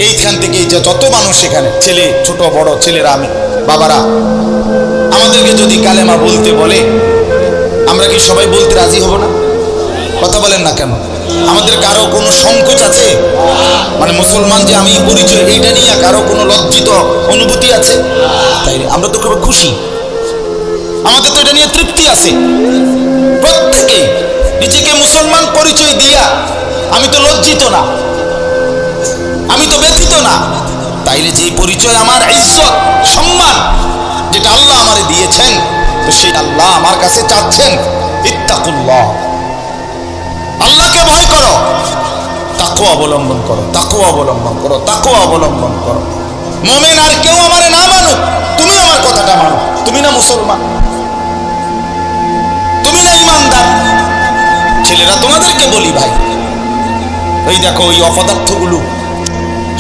এইখান থেকে এই যে যত মানুষ এখানে ছেলে, ছোট বড় ছেলেরা, আমি বাবারা, আমাদেরকে যদি কালেমা বলতে বলে আমরা কি সবাই বলতে রাজি হব না? কথা বলেন না কেন? আমাদের কারো কোনো সংকোচ আছে? মানে মুসলমান যে আমি পরিচয়, এইটা নিয়ে কারো কোনো লজ্জিত অনুভূতি আছে? তাই আমরা তো খুব খুশি, আমাদের তো এটা নিয়ে তৃপ্তি আছে। প্রত্যেকে নিজেকে মুসলমান পরিচয় দিয়া আমি তো লজ্জিত না, আমি তো ব্যথিত না। তাইলে যে পরিচয় আমার ইজ্জত সম্মান যেটা আল্লাহ আমারে দিয়েছেন, তো সেই আল্লাহ আমার কাছে চাচ্ছেন ইত্তাকুল্লাহ, আল্লাহকে ভয় করো, তাকওয়া অবলম্বন করো, তাকওয়া অবলম্বন করো, তাকওয়া অবলম্বন করো। মুমিন আর কেউ আমারে না মানুক, তুমি আমার কথাটা মানো। তুমি না মুসলমান, তুমি না ইমানদার। ছেলেরা তোমাদেরকে বলি ভাই, ওই দেখো ওই অপদার্থগুলো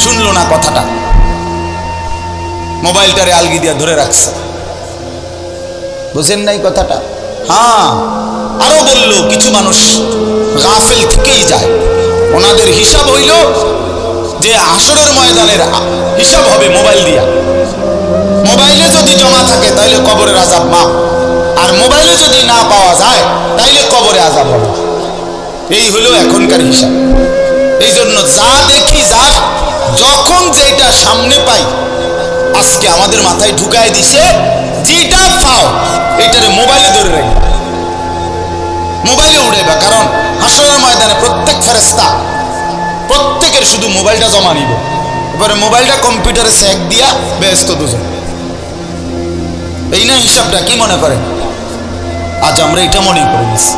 শুনলো না কথাটা, মোবাইলটারে আলগি দিয়া ধরে রাখছে, বুঝেন নাই কথাটা? হ্যাঁ, আরো বললো কিছু মানুষ গাফেল থেকেই যায়, ওনাদের হিসাব হইল যে হাসরের ময়দানের হিসাব হবে মোবাইল দিয়া। মোবাইলে যদি জমা থাকে তাইলে কবরের আযাব মাফ, আর মোবাইলে যদি না পাওয়া যায় তাইলে কবরে আযাব হবে। এই হলো এখনকার হিসাব। এই জন্য যা দেখি, যা যখন যেটা সামনে পাই, আজকে আমাদের মাথায় ঢুকায় দিছে, যেটা পাও এইটারে মোবাইলে ধরে রাখবে, মোবাইলে উড়াইবা। কারণ হাসরের ময়দানে প্রত্যেক ফেরেশতা প্রত্যেকের শুধু মোবাইলটা জমা নিব, এবারে মোবাইলটা কম্পিউটারে সেক দিয়া ব্যস্ত দুজন। এই না হিসাবটা? কি মনে করেন? আজ আমরা এটা মনে করে নিছি,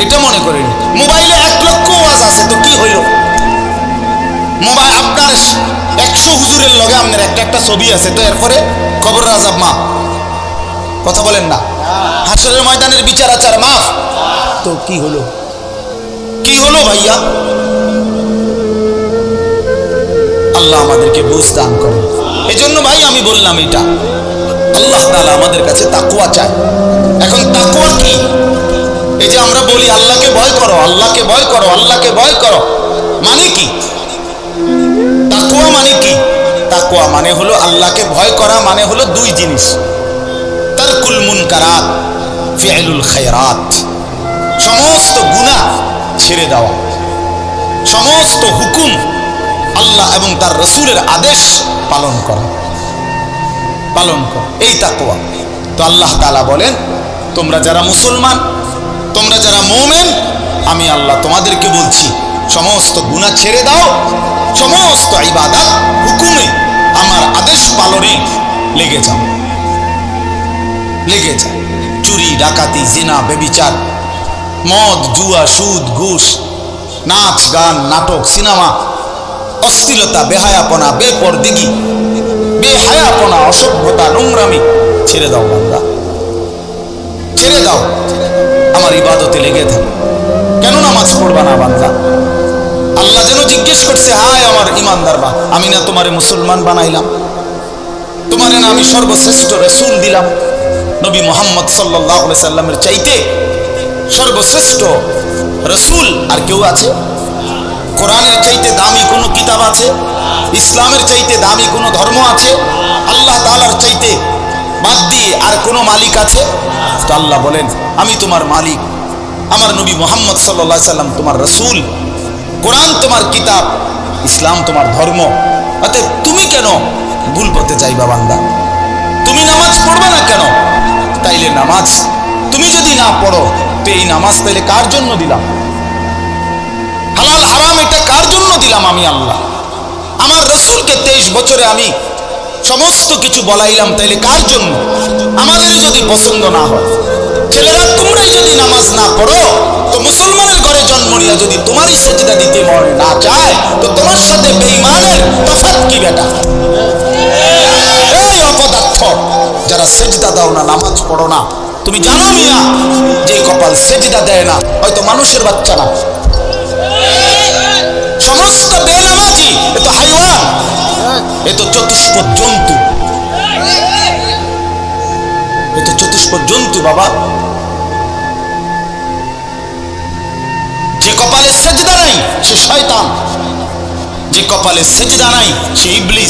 এটা মনে করিনি। মোবাইলে 1 লক্ষ ওয়াজ আছে, তো কি হইল? মোবাইল আপনার 100 হুজুরের লগে আপনার একটা ছবি আছে, তো এরপরে কবরের আযাব মাফ। কথা বলেন না? হাসরের ময়দানের বিচার আচার মাফ, তো কি হলো? কি হলো ভাইয়া? আল্লাহ আমাদেরকে বুঝ দান করেন। এই জন্য ভাই আমি বললাম, এটা আল্লাহ তাআলা আমাদের কাছে তাকওয়া চায়। এখন তাকওয়া কি? এই যে আমরা বলি আল্লাহকে ভয় করো, আল্লাহকে ভয় করো, আল্লাহকে ভয় করো, মানে কি? তাকওয়া মানে কি? তাকওয়া মানে হলো আল্লাহকে ভয় করা, মানে হলো দুই জিনিস: তারকুল মুনকারাত, ফি'লুল খায়রাত। সমস্ত গুনাহ ছেড়ে দেওয়া, সমস্ত হুকুম আল্লাহ এবং তার রাসূলের আদেশ পালন করা, পালন করা, এই তাকওয়া। তো আল্লাহ তাআলা বলেন, তোমরা যারা মুসলমান, তোমরা যারা মুমিন, আমি আল্লাহ তোমাদেরকে বলছি সমস্ত গুনাহ ছেড়ে দাও, সমস্ত ইবাদত হুকুমে আমার আদেশ পালনে লেগে যাও, লেগে যাও। চুরি, ডাকাতি, জিনা, ব্যভিচার, মদ, জুয়া, সুদ, ঘুষ, নাচ, গান, নাটক, সিনেমা, অশ্লীলতা, বেহায়াপনা, বেপরদিগি, বেহায়াপনা, অসভ্যতা, নোংরামি ছেড়ে দাও বান্দা, ছেড়ে দাও, আমার ইবাদতে লেগে থাকো। কেন নামাজ পড়বা না বান্দা? আল্লাহ যেন জিজ্ঞেস করছে, হায় আমার ইমানদার বা, আমি না তোমারে মুসলমান বানাইলাম, তোমারে না আমি সর্বশ্রেষ্ঠ রাসূল দিলাম। নবী মুহাম্মদ সাল্লাল্লাহু আলাইহি সাল্লামের চাইতে সর্বশ্রেষ্ঠ রাসূল আর কেউ আছে? কোরআনের চাইতে দামি কোনো কিতাব আছে? ইসলামের চাইতে দামি কোনো ধর্ম আছে? আল্লাহ তাআলার চাইতে বাদ দিয়ে আর কোনো মালিক আছে? তো আল্লাহ বলেন, আমি তোমার মালিক, আমার নবী মুহাম্মদ সাল্লাল্লাহু আলাইহি সাল্লাম তোমার রাসূল, কোরআন তোমার কিতাব, ইসলাম তোমার ধর্ম। অতএব তুমি কেন ভুল পথে যাইবা বান্দা? তুমি নামাজ পড়বে না কেন? তাইলে নামাজ তুমি যদি না পড়ো, তো এই নামাজ তাইলে কার জন্য দিলাম? হালাল হারাম এটা কার জন্য দিলাম? আমি আল্লাহ। আমার রাসূলকে 23 বছরে আমি সমস্ত কিছু বলাইলাম, তাইলে কার জন্য? আমাদেরই যদি পছন্দ না হয়, ছেলেরা তোমরাই যদি নামাজ না পড়ো, তো মুসলমানের ঘরে জন্ম নিয়ে যদি তোমারই সেজদা দিতে মন না চায়, তো তোমার সাথে বেঈমানের তফাৎ কি বেটা? এই অপদার্থ যারা সেজদা দাও না, নামাজ পড়ো না, তুমি জানো মিয়া যে কপাল সেজদা দেয় না, হয়তো মানুষের বাচ্চা না। সমস্ত বেনামাজি এ তো হাইওয়ান, এ তো চতুষ্পদ জন্তু, এ তো চতুষ্পদ জন্তু বাবা। যে কপালে সেজদা নাই সে শয়তান, যে কপালে সেজদা নাই সে ইবলিস।